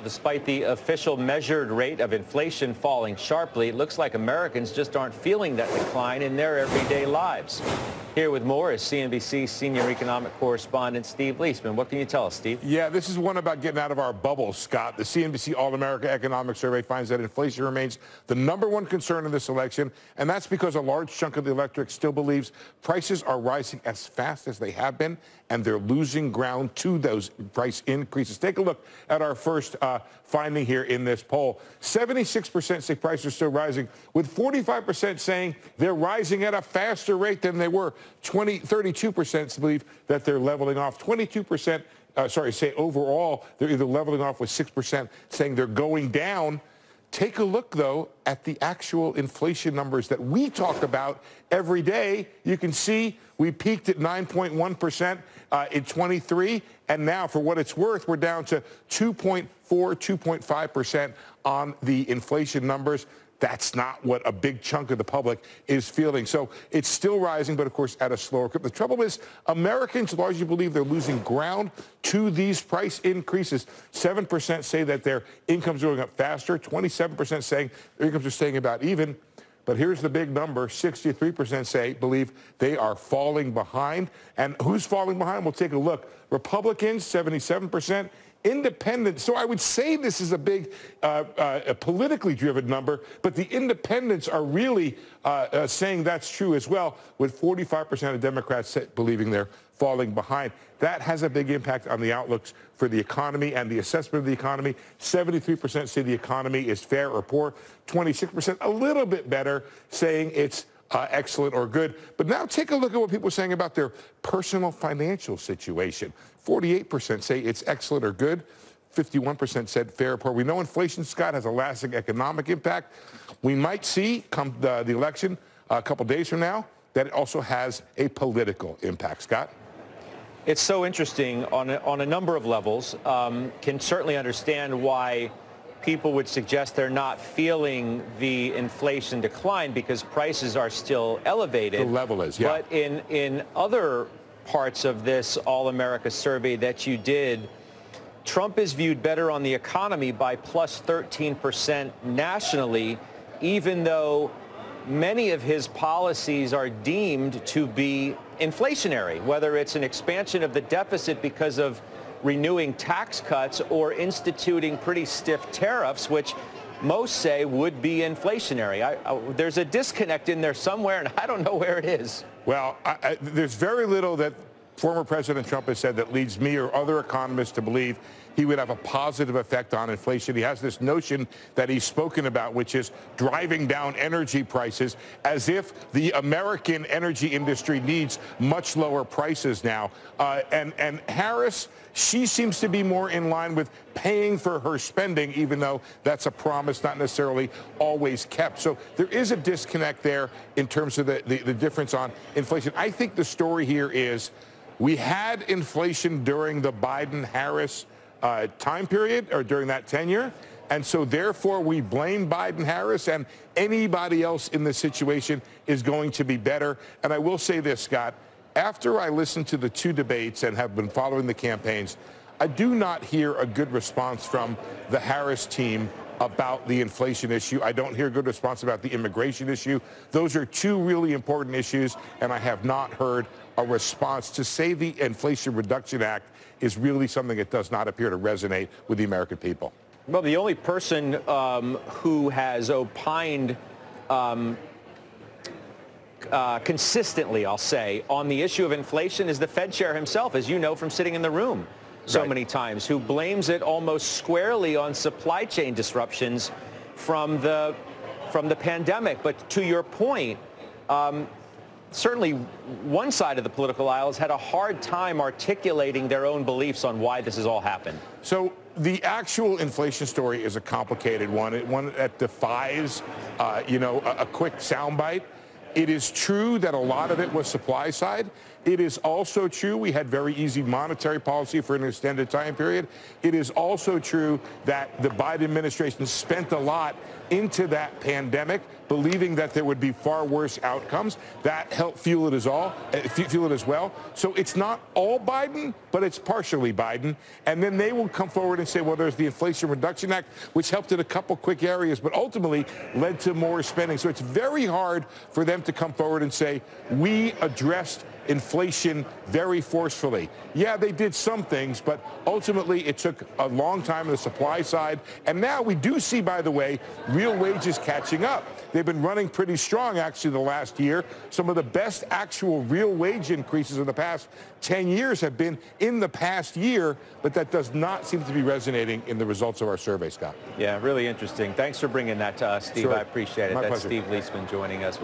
despite the official measured rate of inflation falling sharply, it looks like Americans just aren't feeling that decline in their everyday lives. Here with more is CNBC senior economic correspondent Steve Leisman. What can you tell us, Steve? Yeah, this is one about getting out of our bubble, Scott. The CNBC All-America Economic Survey finds that inflation remains the #1 concern in this election, and that's because a large chunk of the electorate still believes prices are rising as fast as they have been, and they're losing ground to those price increases. Take a look at our first finding here in this poll. 76% say prices are still rising, with 45% saying they're rising at a faster rate than they were. 32% believe that they're leveling off. 22% say overall they're either leveling off, with 6% saying they're going down. Take a look, though, at the actual inflation numbers that we talk about every day. You can see we peaked at 9.1% in 23, and now, for what it's worth, we're down to 2.4, 2.5% on the inflation numbers. That's not what a big chunk of the public is feeling. So it's still rising, but of course at a slower clip. The trouble is Americans largely believe they're losing ground to these price increases. 7% say that their incomes are going up faster. 27% saying their incomes are staying about even. But here's the big number. 63% believe they are falling behind. And who's falling behind? We'll take a look. Republicans, 77%. Independents, so I would say this is a big a politically driven number, but the independents are really saying that's true as well, with 45% of Democrats believing they're falling behind. That has a big impact on the outlooks for the economy and the assessment of the economy. 73% say the economy is fair or poor. 26% a little bit better, saying it's excellent or good. But now take a look at what people are saying about their personal financial situation. 48% say it's excellent or good. 51% said fair or poor. We know inflation, Scott, has a lasting economic impact. We might see, come the election a couple days from now, that it also has a political impact. Scott? It's so interesting on a number of levels. Can certainly understand why people would suggest they're not feeling the inflation decline because prices are still elevated. The level is, yeah. But in other parts of this All-America survey that you did, Trump is viewed better on the economy by plus 13% nationally, even though many of his policies are deemed to be inflationary, whether it's an expansion of the deficit because of renewing tax cuts or instituting pretty stiff tariffs, which most say would be inflationary. There's a disconnect in there somewhere, and I don't know where it is. Well, there's very little that former President Trump has said that leads me or other economists to believe he would have a positive effect on inflation. He has this notion that he's spoken about, which is driving down energy prices, as if the American energy industry needs much lower prices now. And Harris, she seems to be more in line with paying for her spending, even though that's a promise not necessarily always kept. So there is a disconnect there in terms of the difference on inflation. I think the story here is we had inflation during the Biden-Harris time period, or during that tenure. And so therefore we blame Biden-Harris, and anybody else in this situation is going to be better. And I will say this, Scott, after I listened to the two debates and have been following the campaigns, I do not hear a good response from the Harris team about the inflation issue. I don't hear a good response about the immigration issue. Those are two really important issues, and I have not heard a response. To say the Inflation Reduction Act is really something that does not appear to resonate with the American people. Well, the only person who has opined consistently, I'll say, on the issue of inflation is the Fed chair himself, as you know from sitting in the room so many times, who blames it almost squarely on supply chain disruptions from the pandemic. But to your point, certainly one side of the political aisle has had a hard time articulating their own beliefs on why this has all happened. So the actual inflation story is a complicated one that defies, a quick soundbite. It is true that a lot of it was supply side, It is also true we had very easy monetary policy for an extended time period. It is also true that the Biden administration spent a lot into that pandemic, believing that there would be far worse outcomes. That helped fuel it as well. So it's not all Biden, but it's partially Biden. And then they will come forward and say, well, there's the Inflation Reduction Act, which helped in a couple quick areas, but ultimately led to more spending. So it's very hard for them to come forward and say, we addressed inflation very forcefully. Yeah, they did some things, but ultimately it took a long time on the supply side. And now we do see, by the way, real wages catching up. They've been running pretty strong, actually, the last year. Some of the best actual real wage increases in the past 10 years have been in the past year, but that does not seem to be resonating in the results of our survey, Scott. Yeah, really interesting. Thanks for bringing that to us, Steve. Sure. I appreciate it. My That's pleasure. Steve Liesman joining us.